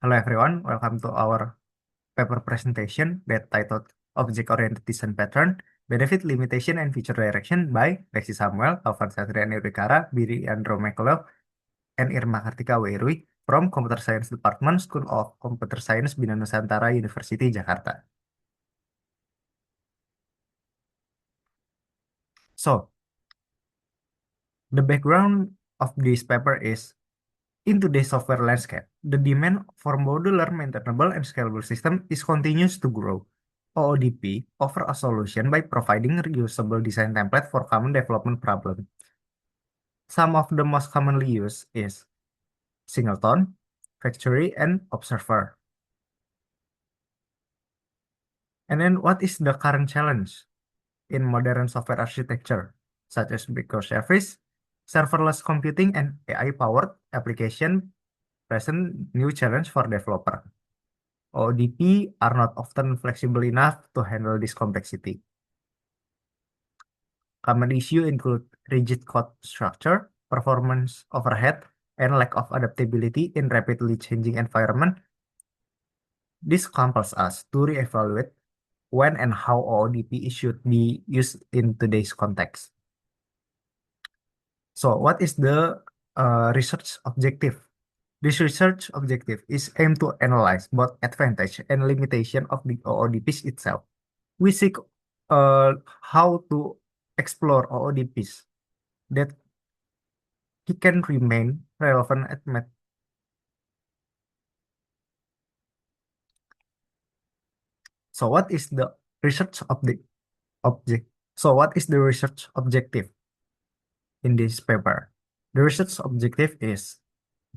Hello everyone, welcome to our paper presentation that titled Object-Oriented Design Pattern, Benefit, Limitation, and Future Direction by Lexi Samuel, Alvan Satria Nirvikara, Biri Andro Mekolov, and Irma Kartika Weirui from Computer Science Department, School of Computer Science, Bina Nusantara, University, Jakarta. So, the background of this paper is in today's software landscape, the demand for modular, maintainable, and scalable system is continues to grow. OODP offer a solution by providing reusable design template for common development problem. Some of the most commonly used is Singleton, Factory, and Observer. And then what is the current challenge in modern software architecture, such as microservice, serverless computing, and AI-powered application present new challenge for developer. OODP are not often flexible enough to handle this complexity. Common issues include rigid code structure, performance overhead, and lack of adaptability in rapidly changing environment. This compels us to reevaluate when and how OODP should be used in today's context. So, what is the research objective? This research objective is aimed to analyze both advantage and limitation of the OODPs itself. We seek how to explore OODPs that he can remain relevant at So what is the research object? So what is the research objective in this paper? The research objective is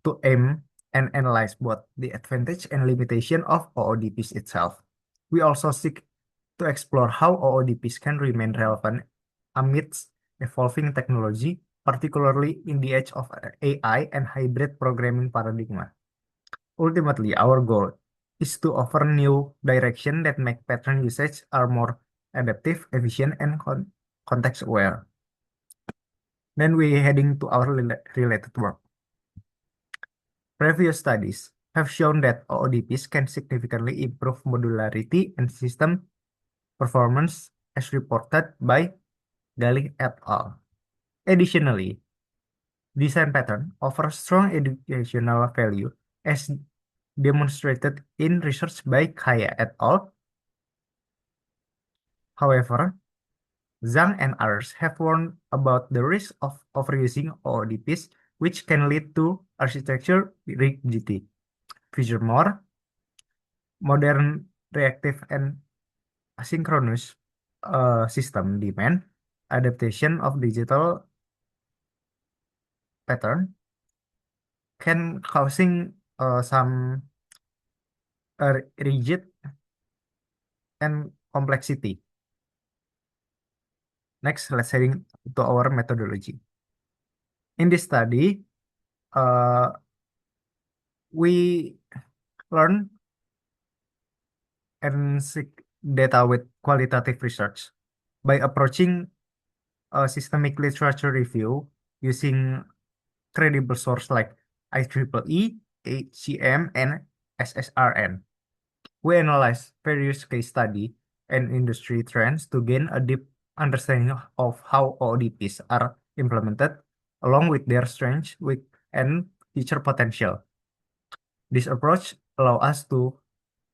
to aim and analyze both the advantage and limitation of OODPs itself. We also seek to explore how OODPs can remain relevant amidst evolving technology, particularly in the age of AI and hybrid programming paradigm. Ultimately, our goal is to offer new direction that make pattern usage are more adaptive, efficient, and context aware. Then we're heading to our related work. Previous studies have shown that OODPs can significantly improve modularity and system performance as reported by Galih et al. Additionally, design pattern offers strong educational value as demonstrated in research by Kaya et al. However, Zhang and others have warned about the risk of overusing OODPs, which can lead to architecture rigidity. Furthermore, modern reactive and asynchronous system demand adaptation of digital pattern can causing some rigid and complexity. Next, let's heading to our methodology. In this study, uh, we learn and seek data with qualitative research by approaching a systemic literature review using credible source like IEEE, HCM, and SSRN. We analyze various case study and industry trends to gain a deep understanding of how OODPs are implemented, along with their strengths, weak, and future potential. This approach allows us to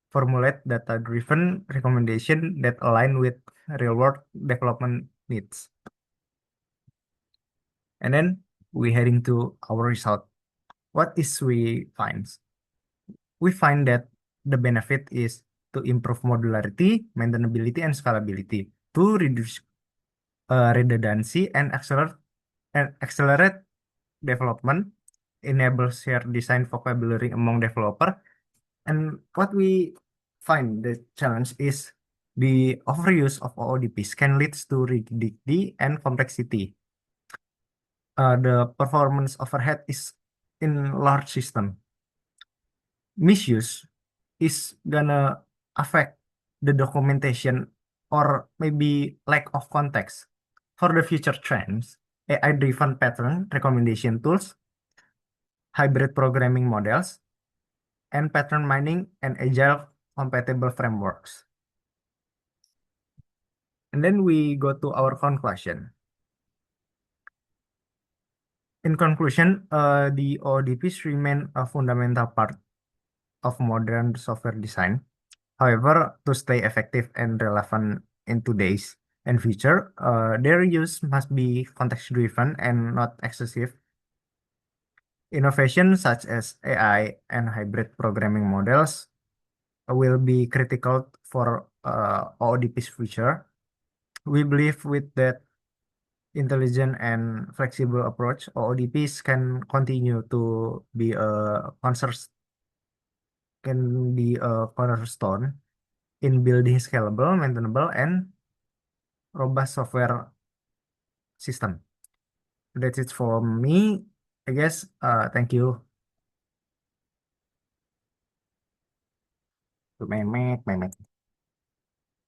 formulate data-driven recommendation that align with real-world development needs. And then we heading to our result. What is we find? We find that the benefit is to improve modularity, maintainability, and scalability, to reduce redundancy and accelerate development, enable shared design vocabulary among developer. And what we find the challenge is the overuse of OODPs can lead to rigidity and complexity. The performance overhead is in large system. Misuse is gonna affect the documentation or maybe lack of context. For the future trends, AI-driven pattern recommendation tools, hybrid programming models, and pattern mining and agile compatible frameworks. And then we go to our conclusion. In conclusion, the OODPs remain a fundamental part of modern software design. However, to stay effective and relevant in today's and future, their use must be context-driven and not excessive. Innovation such as AI and hybrid programming models will be critical for OODP's future. We believe with that intelligent and flexible approach, OODPs can continue to be a cornerstone in building scalable, maintainable, and robust software system. That's it for me, I guess. Thank you. Memek, memek.